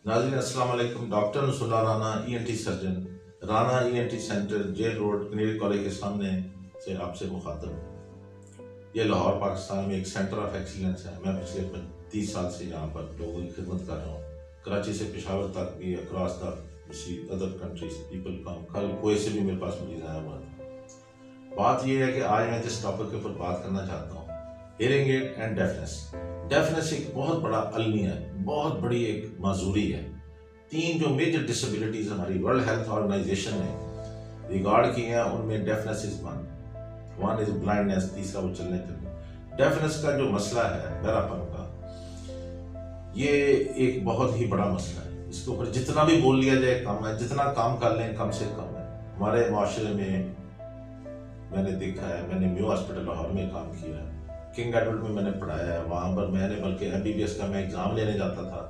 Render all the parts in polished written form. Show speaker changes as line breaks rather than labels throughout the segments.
नाज़रीन अस्सलाम वालेकुम। Doctor Nasrullah Rana ENT surgeon, Rana ENT centre, jail road, Kinnaird college के सामने से आपसे मुखातब। ये लाहौर पाकिस्तान में एक सेंटर ऑफ एक्सीलेंस है। मैं पिछले 30 साल से यहाँ पर लोगों की खिदमत कर रहा हूँ। कराची से पेशावर तक भी, across the other countries people come. कल कोई से भी मेरे पास मरीज आया हुआ था। बात यह है कि आज मैं जिस टॉपिक के ऊपर बात करना चाहता हूँ, hearing aid and deafness. Deafness एक बहुत बड़ा अलमिया है, बहुत बड़ी एक माजूरी है। तीन जो मेजर डिसेबिलिटीज हमारी वर्ल्ड हेल्थ ऑर्गेनाइजेशन ने रिकॉर्ड की हैं, उनमें deafness is one is blindness, तीसरा वो चलने फिरने। डेफनेस का जो मसला है, बहरापन का, ये एक बहुत ही बड़ा मसला है। इसके ऊपर जितना भी बोल लिया जाए कम है, जितना काम कर लें कम से कम है। हमारे माशरे में मैंने देखा है, मैंने म्यू हॉस्पिटल लाहौर में काम किया है, किंग एडवर्ड में मैंने पढ़ाया है। वहाँ पर मैंने बल्कि MBBS का मैं एग्ज़ाम लेने जाता था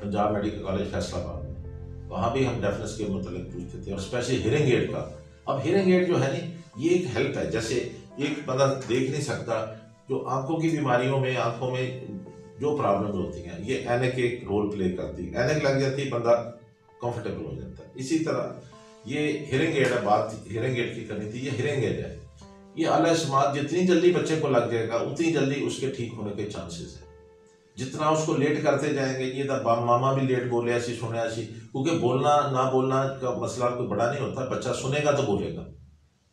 पंजाब मेडिकल कॉलेज फैसलाबाद में। वहाँ भी हम डेफनेस के मतलब पूछते थे, और स्पेशली हियरिंग एड का। अब हियरिंग एड जो है नी, ये एक हेल्प है। जैसे एक बंदा देख नहीं सकता, जो आंखों की बीमारियों में, आंखों में जो प्रॉब्लम होती हैं, ये ऐनक एक रोल प्ले करती है। ऐनक लग जाती है, बंदा कंफर्टेबल हो जाता है। इसी तरह ये हियरिंग एड है। बात हियरिंग एड की करनी थी, ये हियरिंग एड है। ये आला समात जितनी जल्दी बच्चे को लग जाएगा, उतनी जल्दी उसके ठीक होने के चांसेस है। जितना उसको लेट करते जाएंगे, ये तो मामा भी लेट बोले ऐसी सुने ऐसी, क्योंकि बोलना ना बोलना का मसला कोई बड़ा नहीं होता। बच्चा सुनेगा तो बोलेगा।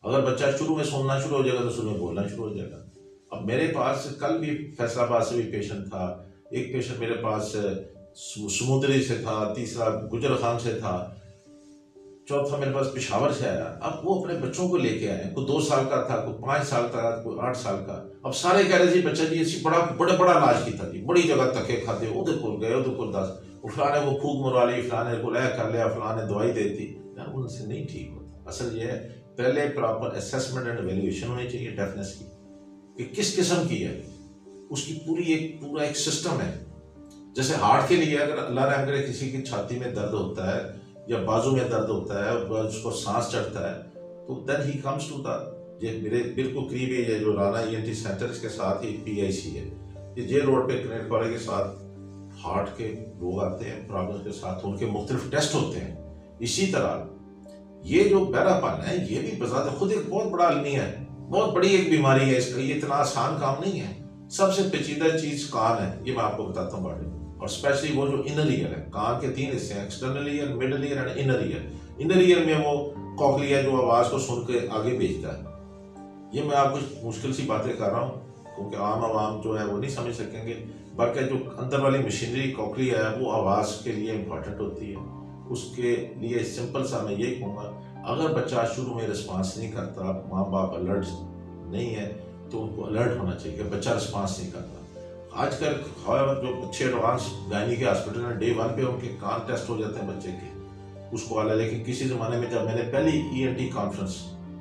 अगर बच्चा शुरू में सुनना शुरू हो जाएगा तो शुरू में बोलना शुरू हो जाएगा। अब मेरे पास कल भी फैसलाबाद से भी पेशेंट था। एक पेशेंट मेरे पास समुद्री से था, तीसरा गुजर खान से था, चौथा मेरे पास पेशावर से आया। अब वो अपने बच्चों को लेके आए, कोई 2 साल का था, कोई 5 साल का था, कोई 8 साल का। अब सारे कह रहे थे बच्चा जी ऐसी बड़ा बड़ा इलाज की था जी, बड़ी जगह धक्के खाते, उधर को गए, उधर को 10, फलाने को फूक मरवा ली, फलाने को लय कर लिया, फलाने दवाई देती। यार उनसे नहीं ठीक होता। असल ये है, पहले प्रॉपर असेसमेंट एंड एवेल्युएशन होनी चाहिए डेफनेस की, कि किस किस्म की है। उसकी पूरा एक सिस्टम है। जैसे हार्ट के लिए, अगर अल्लाह रहम करे किसी की छाती में दर्द होता है या बाजू में दर्द होता है, उसको सांस चढ़ता है, तो then he comes to the, ये मेरे बिल्कुल करीब है, ये जो राना ईएनटी सेंटर, इसके साथ ही PIC है, ये जे रोड पे कनेक्ट कॉलेज के साथ हार्ट के लोग आते हैं प्रॉब्लम के साथ, उनके मुख्तलिफ टेस्ट होते हैं। इसी तरह ये जो बहरापन है, ये भी बजाते खुद एक बहुत बड़ा अलमिया है, बहुत बड़ी एक बीमारी है। इसका ये इतना आसान काम नहीं है। सबसे पेचीदा चीज कान है, ये मैं आपको बताता हूँ बॉडी, और स्पेशली वो जो इनर ईयर है। कान के 3 हिस्से हैं, external ear, middle ear and inner ear. Inner ear में वो कॉकलिया जो आवाज को सुन के आगे भेजता है। ये मैं आपको मुश्किल सी बातें कर रहा हूँ, क्योंकि आम आवाम जो है वो नहीं समझ सकेंगे। बल्कि जो अंदर वाली मशीनरी कॉकलिया है, वो आवाज के लिए इम्पोर्टेंट होती है। उसके लिए सिंपल सा मैं यही कहूँगा, अगर बच्चा शुरू में रिस्पॉन्स नहीं करता, माँ बाप अलर्ट नहीं है, तो उनको अलर्ट होना चाहिए कि बच्चा रिस्पॉन्स नहीं करता। आजकल जो अच्छे एडवांस गायनी के हॉस्पिटल में डे 1 पे उनके कान टेस्ट हो जाते हैं बच्चे के, उसको वाला। लेकिन किसी ज़माने में जब मैंने पहली ENT कॉन्फ्रेंस,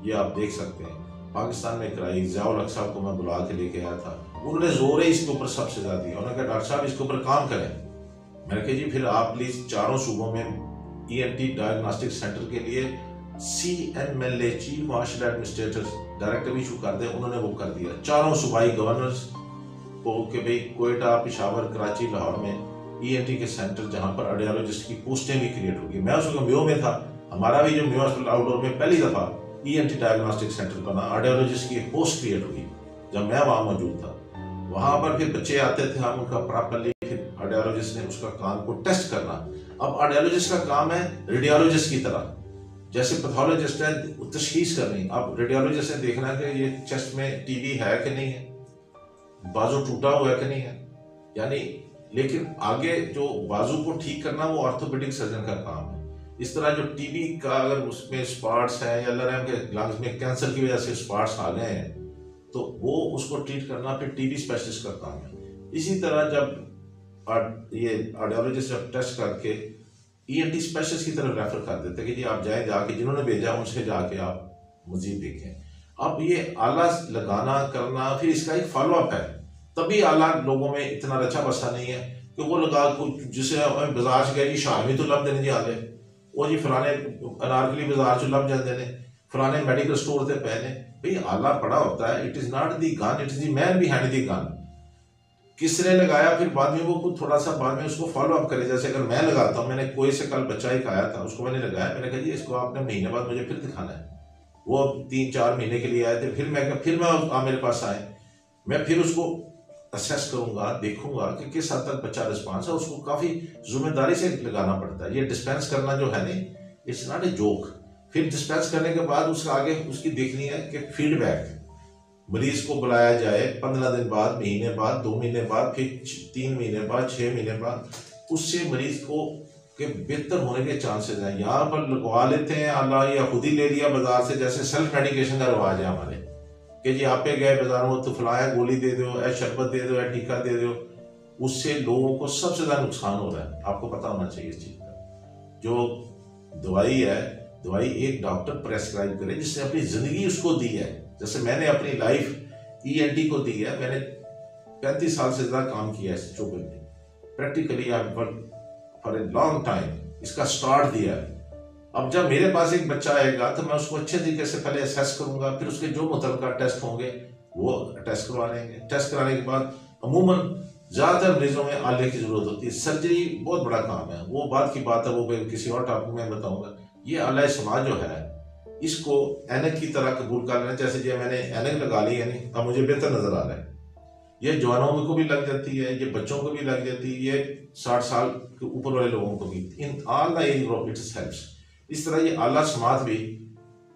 ये आप देख सकते हैं, पाकिस्तान में कराई, ज़ियाउल हक साहब को मैं बुला के लेके आया था। उन्होंने जोर है इसके ऊपर सबसे ज़्यादा दिया। उन्होंने कहा डॉक्टर साहब इसके ऊपर काम करें। मैंने कहा जी फिर आप प्लीज़ 4 सूबों में ENT डायग्नोस्टिक सेंटर के लिए CMLA, chief marshal administrator director issue कर दें। उन्होंने वो कर दिया 4 सूबाई गवर्नर्स को कि भाई कोयटा, पेशावर, कराची, लाहौर में ENT के सेंटर, जहां पर ऑडियोलॉजिस्ट की पोस्टें भी क्रिएट होगी। मैं उस वक्त म्यो में था। हमारा भी जो म्यो हॉस्पिटल आउटडोर में पहली दफा ENT डायग्नोस्टिक सेंटर बना, ऑडियोलॉजिस्ट की एक पोस्ट क्रिएट हुई जब मैं वहां मौजूद था। वहां पर फिर बच्चे आते थे, हम उनका प्रॉपरली, फिर ऑडियोलॉजिस्ट ने उसका कान को टेस्ट करना। अब ऑडियोलॉजिस्ट का काम है रेडियोलॉजिस्ट की तरह, जैसे पैथोलॉजिस्ट है तशखीस करनी। अब रेडियोलॉजिस्ट ने देखना कि ये चेस्ट में TB है कि नहीं है, बाजू टूटा हुआ है कि नहीं है, यानी। लेकिन आगे जो बाजू को ठीक करना वो ऑर्थोपेडिक सर्जन का काम है। इस तरह जो TB का अगर उसमें स्पॉट्स हैं, या लर्म के लंग्स में कैंसर की वजह से स्पॉट्स आ गए हैं, तो वो उसको ट्रीट करना फिर TB स्पेशलिस्ट का काम है। इसी तरह जब ये ऑडियोलॉजिस्ट जब टेस्ट करके ENT स्पेशलिस्ट की तरफ रेफर कर देते हैं कि जी आप जाएं, जाके जिन्होंने भेजा उनसे जाके आप मजीद देखें। अब ये आला लगाना करना, फिर इसका एक फॉलोअप है, तभी आला लोगों में इतना रचा बसा नहीं है कि वो लगा जिसे बाजार से गए जी शार भी तो लब देने जी आले, वो जी फलाने अनारकली बाजार से लब जाते ने, फलाने मेडिकल स्टोर से पहने। भाई आला पड़ा होता है, it is not the gun, it is the man behind the gun. किसने लगाया, फिर बाद में वो खुद थोड़ा सा बाद में उसको फॉलो अप करे। जैसे अगर मैं लगाता हूँ, मैंने कोई से कल बच्चा एक आया था, उसको मैंने लगाया, मैंने कहा जी इसको आपने महीने बाद मुझे फिर दिखाना है। वो 3-4 महीने के लिए आए थे, फिर मैं मेरे पास आए, मैं फिर उसको असेस करूंगा, देखूंगा कि किस हद तक बच्चा रिस्पॉन्स है। उसको काफी जिम्मेदारी से लगाना पड़ता है। ये डिस्पेंस करना जो है नहीं, इट्स नॉट ए जोक। फिर डिस्पेंस करने के बाद उसका आगे उसकी देखनी है कि फीडबैक, मरीज को बुलाया जाए 15 दिन बाद, महीने बाद, 2 महीने बाद, फिर 3 महीने बाद, 6 महीने बाद, उससे मरीज को के बेहतर होने के चांसेस हैं। यहाँ पर लगवा लेते हैं अल्लाह, या खुद ही ले लिया बाजार से, जैसे सेल्फ मेडिकेशन का रिवाज है हमारे, कि जी आप पे गए बाजारों में तो फलाया गोली दे दो, या शरबत दे दो, या टीका दे दो। उससे लोगों को सबसे ज्यादा नुकसान हो रहा है। आपको पता होना चाहिए इस चीज का। जो दवाई है, दवाई एक डॉक्टर प्रेस्क्राइब करे जिसने अपनी जिंदगी उसको दी है। जैसे मैंने अपनी लाइफ ENT को दी है, मैंने 35 साल से ज्यादा काम किया है इस शोबे में, practically I work for a long time, इसका स्टार्ट दिया है। अब जब मेरे पास एक बच्चा आएगा तो मैं उसको अच्छे तरीके से पहले असेस करूंगा, फिर उसके जो मुतलका टेस्ट होंगे वो टेस्ट करवा लेंगे। टेस्ट कराने के बाद अमूमन ज्यादातर मरीजों में आले की जरूरत होती है। सर्जरी बहुत बड़ा काम है, वो बात की बात है, वो किसी और टॉपिक में बताऊंगा। ये आला समाज जो है, इसको ऐनक की तरह कबूल कर लेना। जैसे जो मैंने ऐनक लगा ली है, अब मुझे बेहतर नजर आ रहा है। ये जवानों को भी लग जाती है, ये बच्चों को भी लग जाती है, ये 60 साल के ऊपर वाले लोगों को भी, in all the age group it helps. इस तरह ये आला समात भी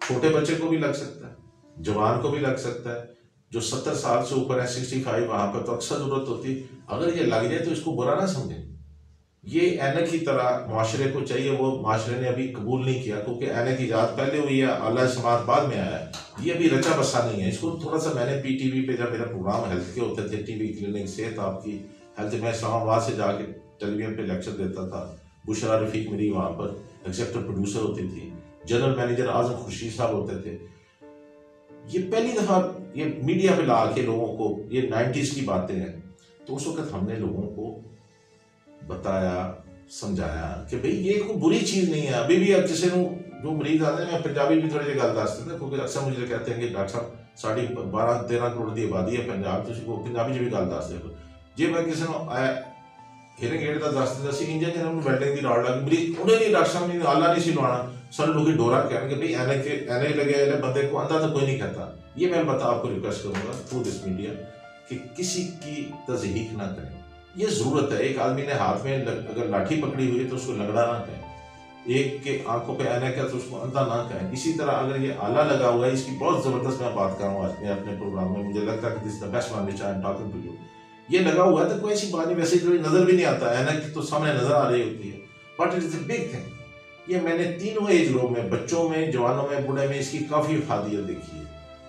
छोटे बच्चे को भी लग सकता है, जवान को भी लग सकता है। जो 70 साल से ऊपर है, 65, वहां पर तो अक्सर जरूरत होती। अगर ये लग जाए तो इसको बुरा ना समझे। ये ऐनक की तरह माशरे को चाहिए, वो माशरे ने अभी कबूल नहीं किया, क्योंकि ऐनक की इजाद पहले हुई है, आला समात बाद में आया है। ये अभी रचा बसा नहीं है। इसको थोड़ा सा मैंने PTV पे, जब मेरा प्रोग्राम हेल्थ के होते थे, TV क्लिनिक सेहत आपकी हेल्थ, मैं इस्लामाबाद से जाके टेलीविजन पे लेक्चर देता था। बुशरा रफीक मेरी वहाँ पर एग्जीक्यूटिव प्रोड्यूसर होती थी, जनरल मैनेजर आजम खुर्शीद साहब होते थे। ये पहली दफा ये मीडिया पे ला के लोगों को, ये 90s की बातें हैं, तो उस वक्त हमने लोगों को बताया, समझाया कि भाई ये कोई बुरी चीज नहीं है। अभी भी अब किसी जो मरीज आते हैं, मैं पंजाबी भी थोड़ी गल दसते हैं, क्योंकि अक्सर मुझे कहते हैं कि डॉक्टर साहब साड़ी 12-13 करोड़ की आबादी है पंजाब, तो पंजाबी भी गल दस दो। जे मैं किसी हियरिंग एड का दस दिता सी, इंजन जिन्होंने वेल्डिंग की रॉड लग मरीज उन्हें नहीं, डॉक्टर साहब ने आला नहीं सी लवाना, सब लोग डोरा कहेंगे भाई ऐनक लगे बंदे को अंधा तो कोई नहीं कहता। ये मैं बता आपको रिक्वेस्ट करूंगा थ्रू दिस मीडिया कि किसी की तज़हीक ना करें। ये जरूरत है। एक आदमी ने हाथ में अगर लाठी पकड़ी हुई है तो उसको लगड़ा ना कहें, एक के आंखों पे ऐनक है तो उसको अंधा ना कहें। इसी तरह अगर ये आला लगा हुआ है, इसकी बहुत जबरदस्त मैं बात कर रहा हूँ आज में अपने प्रोग्राम में, मुझे लगता है कि this the best one which I am talking to you. ये लगा हुआ है तो कोई ऐसी बात नहीं, वैसे जो नजर भी नहीं आता, ऐनक तो सामने नजर आ रही होती है, but it is a big thing. ये मैंने तीनों एज ग्रुप में, बच्चों में, जवानों में, बूढ़े में इसकी काफी इफादियत देखी है।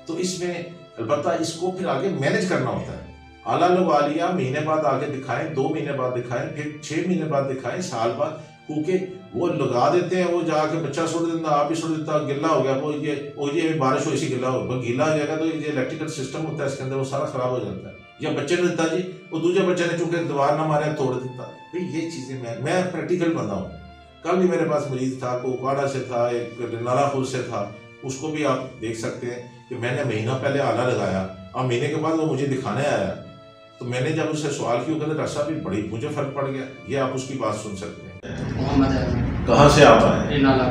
तो इसमें अलबत्ता इसको फिर आगे मैनेज करना होता है। आला लगा लिया, महीने बाद आके दिखाएं, 2 महीने बाद दिखाएं, फिर 6 महीने बाद दिखाएं, साल बाद, क्योंकि वो लगा देते हैं, वो जाके बच्चा सुट देता, आप ही सुट देता, गिला हो गया, वो ये बारिश हो इसी गिला हो गीला हो जाएगा तो ये इलेक्ट्रिकल सिस्टम होता है इसके अंदर, वो सारा खराब हो जाता है। या बच्चे ने दिता जी, वो दूसरे बच्चे ने चूंकि दीवार ना मारे तोड़ देता। भाई ये चीजें मैं प्रैक्टिकल बंदा हूँ। कल भी मेरे पास मरीज था, कोकाड़ा से था, एक नालापुर से था, उसको भी आप देख सकते हैं कि मैंने महीना पहले आला लगाया, अब महीने के बाद वो मुझे दिखाने आया, तो मैंने जब उससे सवाल किया, कहते डॉक्टर साहब भी बड़ी मुझे फर्क पड़ गया। ये आप उसकी बात सुन सकते हैं। कहाँ से आप आए? रिनाला,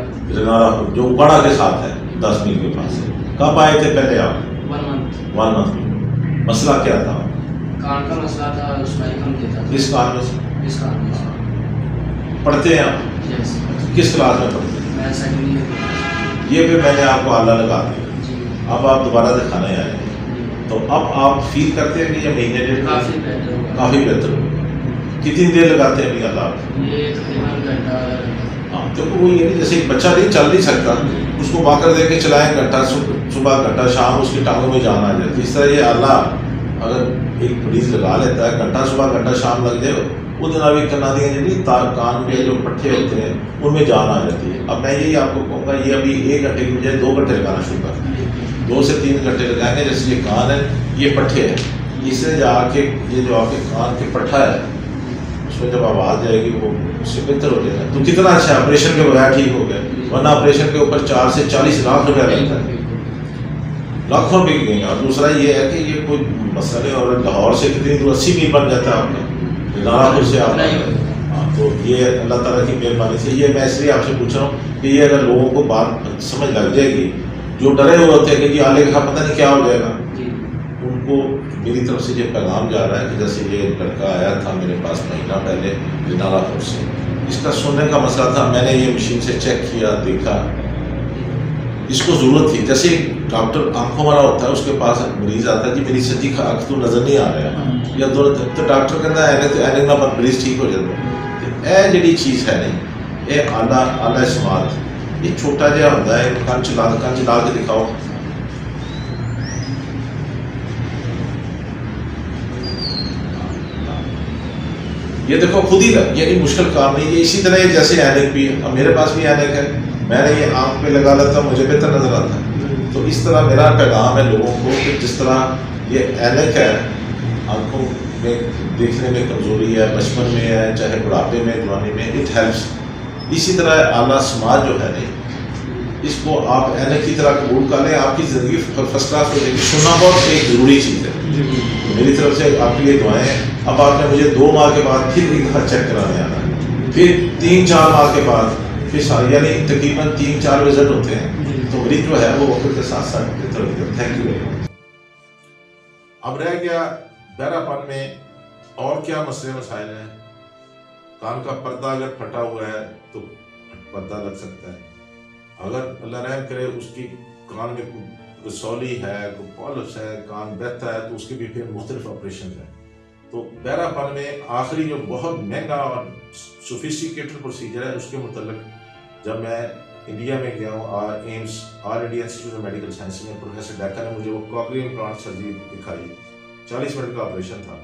जो उकाड़ा के साथ है, 10 मील के पास है। कब आए थे पहले आप? 1 मंथ। मसला क्या था?
कान का मसला था, सुनाई कम देता था।
किस कान में से?
इस कान में से।
पढ़ते हैं आप?
यस।
किस क्लास में पढ़ते हैं?
मैं सेकंड ईयर।
ये फिर मैंने आपको आला लगा दिया, अब आप दोबारा दिखाने आए, तो अब आप फील करते हैं कि ये महीने डेढ़ काफी बेहतर हो। कितनी देर लगाते हैं अभी आला?
ये तकरीबन घंटा।
हाँ, तो वो ये नहीं, जैसे एक बच्चा नहीं चल नहीं सकता, उसको वाकर दे के चलाएं, घंटा सुबह, घंटा शाम, उसकी टांगों में जान आ जाती है। इस तरह ये आला अगर एक मरीज लगा लेता है, घंटा सुबह घंटा शाम लग जाए, वो दिन अभी कना दिए तार कान में जो पट्टे होते हैं उनमें जान आ जाती है। अब मैं यही आपको कहूँगा, ये अभी 1 घंटे की बजाय 2 घंटे लगाना शुरू कर, 2 से 3 घंटे लगाएंगे। जैसे ये कान है, ये पट्टे है, इससे जाके ये जो आपके कान के पट्टा है, उसमें जब आवाज जाएगी वो उससे बेहतर हो जाएगा। तो कितना अच्छा, ऑपरेशन के बगैर ठीक हो गया, वरना ऑपरेशन के ऊपर 4 से 40 लाख रुपया लगता है। लाखों रुपए की गई। और दूसरा ये है कि ये कोई मसला नहीं, और लाहौर से कितनी दूर 80 मील बन जाता है आपका, नारापुर से आप। हाँ, तो ये अल्लाह ताला की मेहरबानी से, ये मैं इसलिए आपसे पूछ रहा हूँ कि ये अगर लोगों को बात समझ लग जाएगी, जो डरे हुए होते हैं कि जी आले का पता नहीं क्या हो जाएगा, उनको मेरी तरफ से ये पैगाम जा रहा है कि जैसे ये लड़का आया था मेरे पास महीना पहले नारापुर से, इसका सुनने का मसला था, मैंने ये मशीन से चेक किया, देखा इसको ज़रूरत थी। जैसे डॉक्टर आंखों वाला होता है, उसके पास मरीज आता है जी मेरी सच्ची आँख तो नज़र नहीं आ रहा, या दोनों, तो डॉक्टर कहता है तो एने ना मरीज ठीक हो जाता है। तो यह जी चीज़ है नहीं, ये आला समात, ये छोटा जहा होता है, कंन चला के दिखाओ। ये देखो खुद ही लग, ये मुश्किल काम नहीं, ये इसी तरह जैसे एनक भी है, अब मेरे पास भी एनक है, मैंने ये आँख पे लगा लेता हूँ, मुझे बेहतर नजर आता है। तो इस तरह मेरा पैगाम है लोगों को कि जिस तरह ये एनक है, आंखों में देखने में कमजोरी है, बचपन में है, चाहे बुढ़ापे में, जवानी में, इट हेल्प्स। इसी तरह आला समाज जो है नहीं, इसको आप एनक की तरह कबूल कर लें, आपकी ज़िंदगी फर्स्ट क्लास हो जाएगी। सुनना बहुत एक ज़रूरी चीज़ है। मेरी तरफ से आपकी ये दुआएं। अब आपने मुझे 2 माह के बाद फिर एक दफ़ा चेक कराने आना है, फिर 3-4 माह के बाद फिर यानी तकरीबन 3-4 विजिट होते हैं। तो मरीज जो है वो वक्त के साथ साथ बेहतर हो जाता है। Thank you very much. अब रह गया बहरापन में और क्या मसले मसाइल हैं। कान का पर्दा अगर फटा हुआ है तो पर्दा लग सकता है, अगर अल्लाह रहम करे उसकी कान में कोई रसौली है, कोई पॉलिश है, कान बहता है, तो उसके भी फिर मुख्तलिफ ऑपरेशन है। तो बहरापन में आखिरी जो बहुत महंगा और सोफिस्टिकेटेड प्रोसीजर है, उसके मुतल्लिक जब मैं इंडिया में गया हूँ, AIIMS all India institute of medical science में प्रोफेसर डाका ने मुझे वो कॉकलियर इम्प्लांट सर्जरी दिखाई। 40 मिनट का ऑपरेशन था,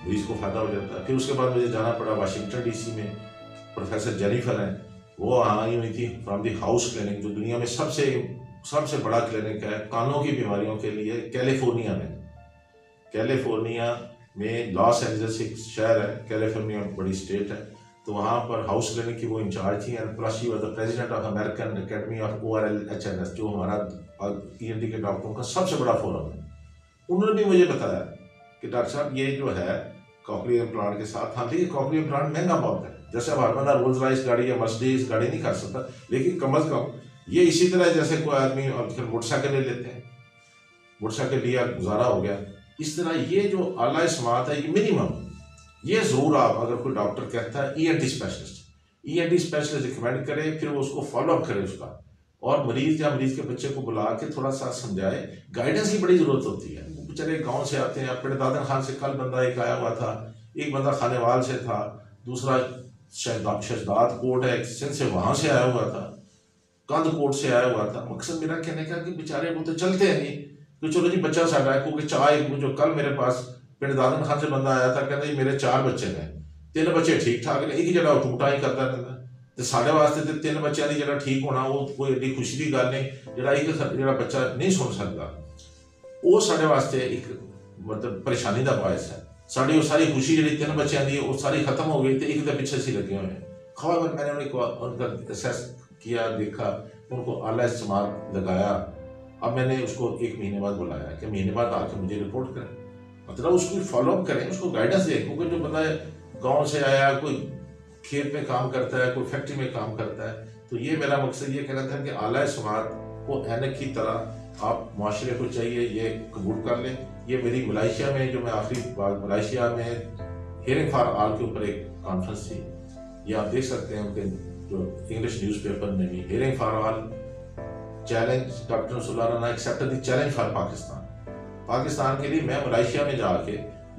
मरीज को फायदा हो जाता है। फिर उसके बाद मुझे जाना पड़ा वाशिंगटन डीसी में, प्रोफेसर जेनिफर हैं, वो आई हुई थी फ्रॉम दी हाउस क्लिनिक, जो दुनिया में सबसे बड़ा क्लिनिक है कानों की बीमारियों के लिए कैलिफोर्निया में। कैलिफोर्निया में लॉस एंजल्स एक शहर है, कैलिफोर्निया बड़ी स्टेट है, तो वहाँ पर हाउस क्लिनिक की वो इंचार्ज थी, and plus she was the president of American academy of ORL-HNS, जो हमारा ENT के डॉक्टरों का सबसे बड़ा फोरम है। उन्होंने भी मुझे बताया कि डॉक्टर साहब ये जो है कॉकलियर इम्प्लांट के साथ, हाँ देखिए कॉकलियर इम्प्लांट महंगा बहुत है, जैसे अब हर बंदा रोल्स रॉयस गाड़ी या मर्सिडीज गाड़ी नहीं कर सकता, लेकिन कम अज कम ये इसी तरह जैसे कोई आदमी और मोटरसाइकिल ले लेते हैं, मोटरसाइकिल लिया गुजारा हो गया, इस तरह ये जो आला समात है, ये मिनिमम ये ज़रूर आप अगर कोई डॉक्टर कहता है ENT स्पेशलिस्ट रिकमेंड करे, फिर वो उसको फॉलोअप करे उसका, और मरीज या मरीज के बच्चे को बुला के थोड़ा सा समझाए। गाइडेंस की बड़ी ज़रूरत होती है। बेचारे गांव से आते हैं, अपने दादन खान से कल बंदा एक आया हुआ था, एक बंदा खानेवाल से था, दूसरा शहजाद कोट है सिंध से, वहाँ से आया हुआ था, कंद कोट से आया हुआ था। मकसद मेरा कहने का कि बेचारे वो तो चलते हैं नहीं, तो चलो जी बच्चा साढ़ा है, क्योंकि चाय जो कल मेरे पास पिंड दादन खान से बंदा आया था, कहते जी मेरे 4 बच्चे ने, 3 बच्चे ठीक ठाक ने, एक ही जगह टूटा ही करता रहता, तो साढ़े वास्ते तो 3 बच्चों की जगह ठीक होना वो कोई एडी खुशी की गल नहीं। जरा एक जरा बच्चा नहीं सुन सकता, वो साढ़े वास्ते एक मतलब परेशानी का बायस है। साड़ी वो सारी खुशी जी 3 बच्चों की वो सारी खत्म हो गई, तो एक के पीछे से लगे हुए हैं। खैर मैंने उनका असेस किया, देखा, उनको आला इस्तेमाल लगाया। अब मैंने उसको 1 महीने बाद बुलाया कि महीने बाद आके मुझे रिपोर्ट करें, मतलब उसको फॉलोअप करें, उसको गाइडेंस दें। क्योंकि जो बंदा गांव से आया, कोई खेत में काम करता है, कोई फैक्ट्री में काम करता है, तो ये मेरा मकसद ये कहना था कि आला समात को एनक की तरह आप माशरे को चाहिए ये कबूल कर लें। ये मेरी मलाइशिया में, जो मैं आखिरी बार मलाइशिया में हियरिंग फॉर ऑल के ऊपर एक कॉन्फ्रेंस थी, ये आप देख सकते हैं उनके जो इंग्लिश न्यूज़पेपर में भी, hearing for all challenge, doctor Nasrullah Rana accepted the challenge for Pakistan के लिए मैं मलाइशिया में जाके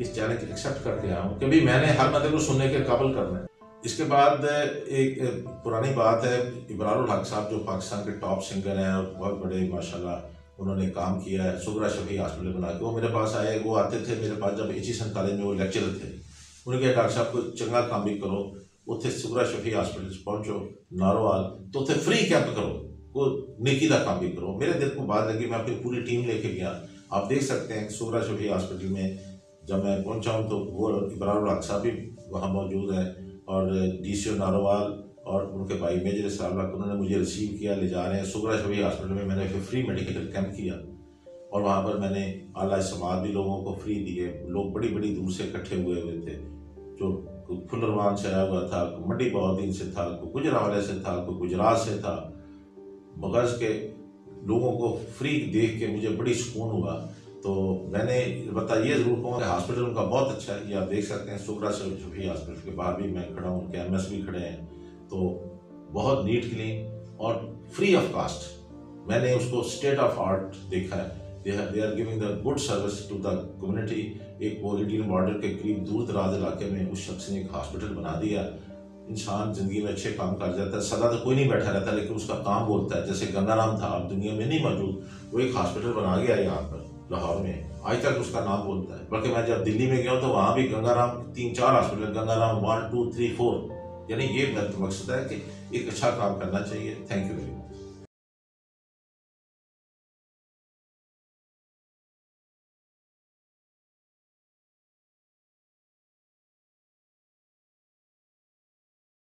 इस चैलेंज एक्सेप्ट करके आया हूँ कि भाई मैंने हर बंदे को सुनने के काबिल करना है। इसके बाद एक पुरानी बात है, इबरारुल हक साहब जो पाकिस्तान के टॉप सिंगर हैं और बहुत बड़े माशाल्लाह उन्होंने काम किया है, सुगरा शफी हॉस्पिटल बना के, वो मेरे पास आए, वो आते थे मेरे पास जब एचईएसएन कॉलेज में वो लेक्चरर थे। उन्होंने कहा डॉक्टर साहब को चंगा काम भी करो, उत्थे सुगरा शफी हॉस्पिटल पहुँचो नारोवाल, तो उत्थे फ्री कैंप करो, वो नेकी का काम भी करो। मेरे दिल को बात लगी, मैं अपनी पूरी टीम लेके गया। आप देख सकते हैं सुगरा शफी हॉस्पिटल में जब मैं पहुंचा हूं तो वो इबरारुल हक साहब भी वहाँ मौजूद है, और DCO नारोवाल और उनके भाई मेजर साहब, उन्होंने मुझे रिसीव किया, ले जा रहे हैं सुगरा शफी हॉस्पिटल में। मैंने फिर फ्री मेडिकल कैंप किया। और वहाँ पर मैंने आला समाज भी लोगों को फ्री दिए। लोग बड़ी बड़ी दूर से इकट्ठे हुए थे, जो फुलरमान से आया हुआ था, मंडी बहाउद्दीन से था, कोई गुजरावाले से था, कोई गुजरात से था। मगरज के लोगों को फ्री देख के मुझे बड़ी सुकून हुआ। तो मैंने बताइए ज़रूर कहूँगा कि हॉस्पिटल उनका बहुत अच्छा है। ये आप देख सकते हैं सुगरा शफी हॉस्पिटल के बाहर भी मैं खड़ा हूँ, उनके MS भी खड़े हैं। तो बहुत नीट क्लीन और फ्री ऑफ कास्ट। मैंने उसको स्टेट ऑफ आर्ट देखा है। They are giving the good service to the community. एक वो इंडियन बॉर्डर के करीब दूर दराज इलाके में उस शख्स ने एक हॉस्पिटल बना दिया। इंसान जिंदगी में अच्छे काम कर जाता है, सदा तो कोई नहीं बैठा रहता, लेकिन उसका काम बोलता है। जैसे गंगाराम था, अब दुनिया में नहीं मौजूद, वो एक हॉस्पिटल बना गया यहाँ पर लाहौर में, आज तक उसका नाम बोलता है। बल्कि मैं जब दिल्ली में गया तो वहाँ भी गंगाराम 3-4 हॉस्पिटल, गंगाराम 1, 2, 3, 4। यानी ये मकसद है कि एक अच्छा काम करना चाहिए। Thank you very much.